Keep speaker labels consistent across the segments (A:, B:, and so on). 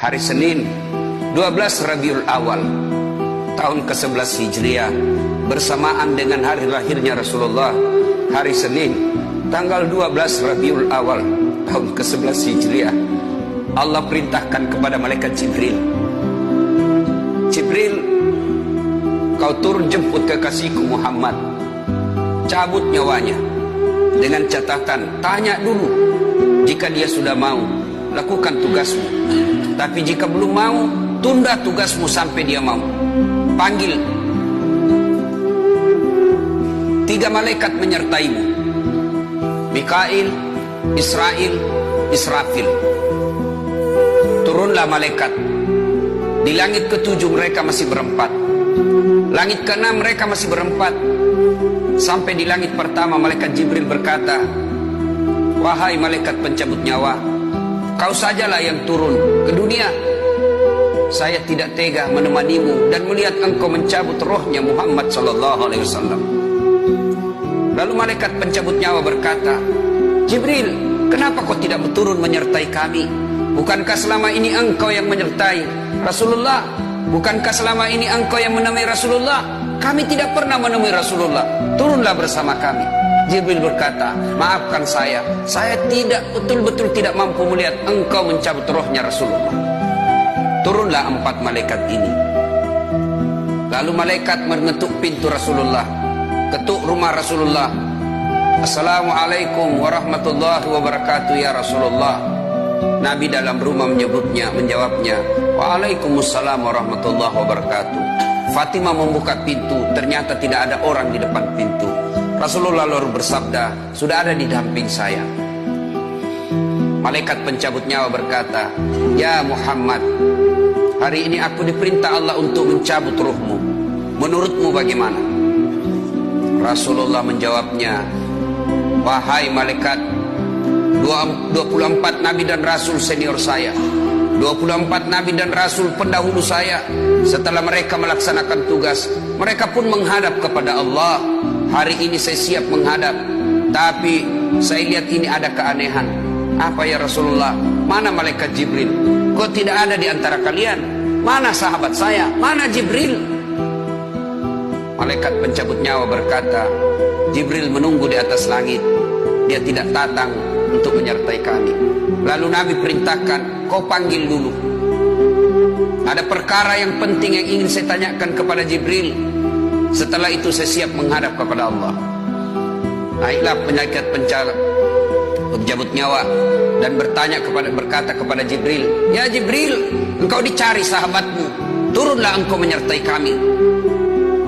A: hari Senin 12 Rabiul Awal tahun ke-11 Hijriah, bersamaan dengan hari lahirnya Rasulullah, hari Senin tanggal 12 Rabiul Awal tahun ke-11 Hijriah, Allah perintahkan kepada malaikat Jibril, Jibril, kau turun jemput kekasihku Muhammad, cabut nyawanya, dengan catatan, tanya dulu, jika dia sudah mau, lakukan tugasmu, tapi jika belum mau, tunda tugasmu sampai dia mau. Panggil 3 malaikat menyertaimu, Mikail, Israel, Israfil. Turunlah malaikat. Di langit ke-7 mereka masih berempat, langit ke-6 mereka masih berempat. Sampai di langit pertama malaikat Jibril berkata, wahai malaikat pencabut nyawa, kau sajalah yang turun ke dunia. Saya tidak tega menemanimu dan melihat engkau mencabut rohnya Muhammad sallallahu alaihi wasallam. Lalu malaikat pencabut nyawa berkata, Jibril, kenapa kau tidak turun menyertai kami? Bukankah selama ini engkau yang menyertai Rasulullah? Bukankah selama ini engkau yang menemui Rasulullah? Kami tidak pernah menemui Rasulullah. Turunlah bersama kami. Jibril berkata, maafkan saya tidak betul-betul tidak mampu melihat engkau mencabut rohnya Rasulullah. Turunlah 4 malaikat ini. Lalu malaikat mengetuk pintu Rasulullah, ketuk rumah Rasulullah. Assalamualaikum warahmatullahi wabarakatuh ya Rasulullah. Nabi dalam rumah menjawabnya, waalaikumsalam warahmatullahi wabarakatuh. Fatimah membuka pintu, ternyata tidak ada orang di depan pintu. Rasulullah lalu bersabda, sudah ada di damping saya. Malaikat pencabut nyawa berkata, ya Muhammad, hari ini aku diperintah Allah untuk mencabut ruhmu. Menurutmu bagaimana? Rasulullah menjawabnya, wahai malaikat, 24 nabi dan rasul senior saya, 24 nabi dan rasul pendahulu saya, setelah mereka melaksanakan tugas, mereka pun menghadap kepada Allah. Hari ini saya siap menghadap, tapi saya lihat ini ada keanehan. Apa ya Rasulullah? Mana malaikat Jibril? Kok tidak ada di antara kalian? Mana sahabat saya? Mana Jibril? Malaikat pencabut nyawa berkata, Jibril menunggu di atas langit, dia tidak datang untuk menyertai kami. Lalu Nabi perintahkan, kau panggil dulu. Ada perkara yang penting yang ingin saya tanyakan kepada Jibril. Setelah itu saya siap menghadap kepada Allah. Naiklah malaikat pencabut nyawa dan berkata kepada Jibril, ya Jibril, engkau dicari sahabatmu, turunlah engkau menyertai kami.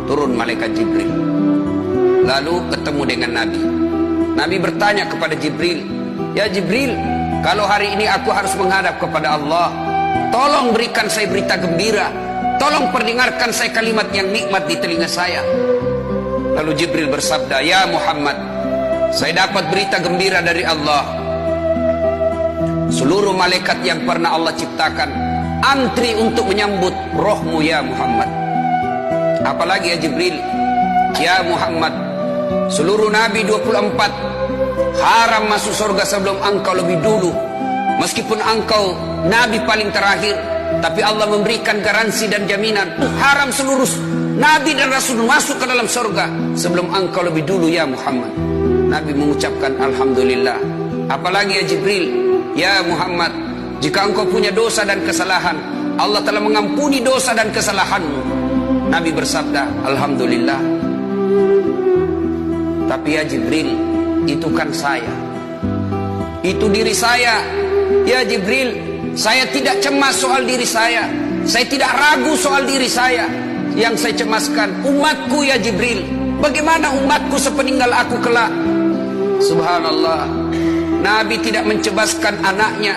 A: Turun malaikat Jibril, lalu ketemu dengan Nabi. Nabi bertanya kepada Jibril, ya Jibril, kalau hari ini aku harus menghadap kepada Allah, tolong berikan saya berita gembira, tolong perdengarkan saya kalimat yang nikmat di telinga saya. Lalu Jibril bersabda, ya Muhammad, saya dapat berita gembira dari Allah. Seluruh malaikat yang pernah Allah ciptakan antri untuk menyambut rohmu ya Muhammad. Apalagi ya Jibril, ya Muhammad, seluruh nabi 24 haram masuk surga sebelum engkau lebih dulu. Meskipun engkau nabi paling terakhir, tapi Allah memberikan garansi dan jaminan, haram seluruh nabi dan rasul masuk ke dalam surga sebelum engkau lebih dulu ya Muhammad. Nabi mengucapkan alhamdulillah. Apalagi ya Jibril, ya Muhammad, jika engkau punya dosa dan kesalahan, Allah telah mengampuni dosa dan kesalahanmu. Nabi bersabda, alhamdulillah. Tapi ya Jibril, itu kan saya, itu diri saya. Ya Jibril, saya tidak cemas soal diri saya tidak ragu soal diri saya. Yang saya cemaskan umatku ya Jibril. Bagaimana umatku sepeninggal aku kelak? Subhanallah, Nabi tidak mencemaskan anaknya,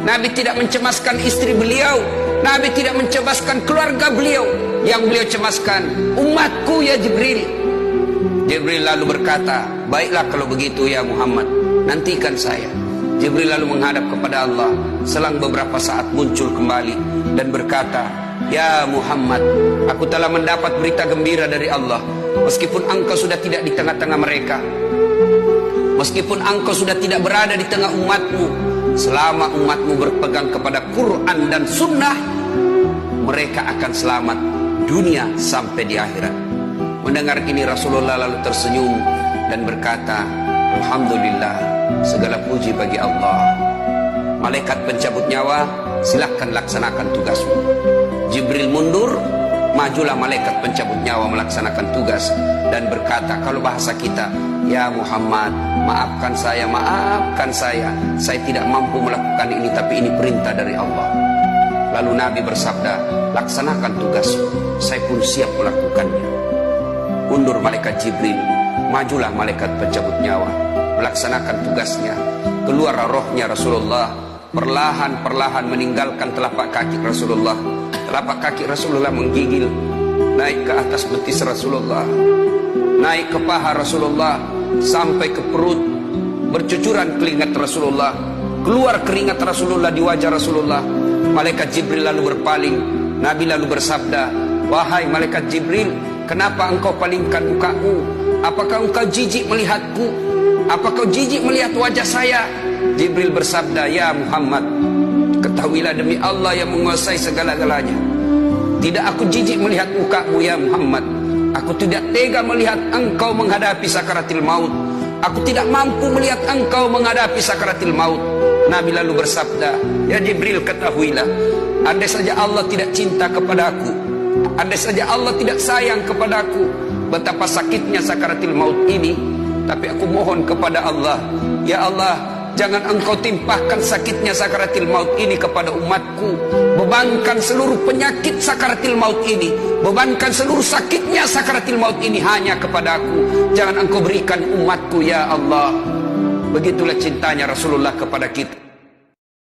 A: Nabi tidak mencemaskan istri beliau, Nabi tidak mencemaskan keluarga beliau. Yang beliau cemaskan umatku ya Jibril. Jibril lalu berkata, baiklah kalau begitu ya Muhammad, nantikan saya. Jibril lalu menghadap kepada Allah. Selang beberapa saat muncul kembali dan berkata, ya Muhammad, aku telah mendapat berita gembira dari Allah. Meskipun engkau sudah tidak di tengah-tengah mereka, meskipun engkau sudah tidak berada di tengah umatmu, selama umatmu berpegang kepada Quran dan Sunnah, mereka akan selamat dunia sampai di akhirat. Mendengar ini Rasulullah lalu tersenyum dan berkata, Alhamdulillah, segala puji bagi Allah. Malaikat pencabut nyawa, silahkan laksanakan tugasmu. Jibril mundur, majulah malaikat pencabut nyawa melaksanakan tugas dan berkata, kalau bahasa kita, ya Muhammad, maafkan saya tidak mampu melakukan ini, tapi ini perintah dari Allah. Lalu Nabi bersabda, laksanakan tugasmu, saya pun siap melakukannya. Mundur malaikat Jibril, majulah malaikat pencabut nyawa melaksanakan tugasnya. Keluar rohnya Rasulullah, perlahan-perlahan meninggalkan telapak kaki Rasulullah. Telapak kaki Rasulullah menggigil naik ke atas betis Rasulullah, naik ke paha Rasulullah, sampai ke perut. Bercucuran keringat Rasulullah, keluar keringat Rasulullah di wajah Rasulullah. Malaikat Jibril lalu berpaling. Nabi lalu bersabda, wahai malaikat Jibril, kenapa engkau palingkan mukamu? Apakah engkau jijik melihatku? Apakah kau jijik melihat wajah saya? Jibril bersabda, ya Muhammad, ketahuilah demi Allah yang menguasai segala-galanya, tidak aku jijik melihat mukamu ya Muhammad. Aku tidak tega melihat engkau menghadapi sakaratil maut. Aku tidak mampu melihat engkau menghadapi sakaratil maut. Nabi lalu bersabda, ya Jibril, ketahuilah, andai saja Allah tidak cinta kepadaku, andai saja Allah tidak sayang kepadaku, betapa sakitnya sakaratil maut ini. Tapi aku mohon kepada Allah, ya Allah, jangan engkau timpahkan sakitnya sakaratil maut ini kepada umatku. Bebankan seluruh penyakit sakaratil maut ini, bebankan seluruh sakitnya sakaratil maut ini hanya kepada aku. Jangan engkau berikan umatku ya Allah. Begitulah cintanya Rasulullah kepada kita.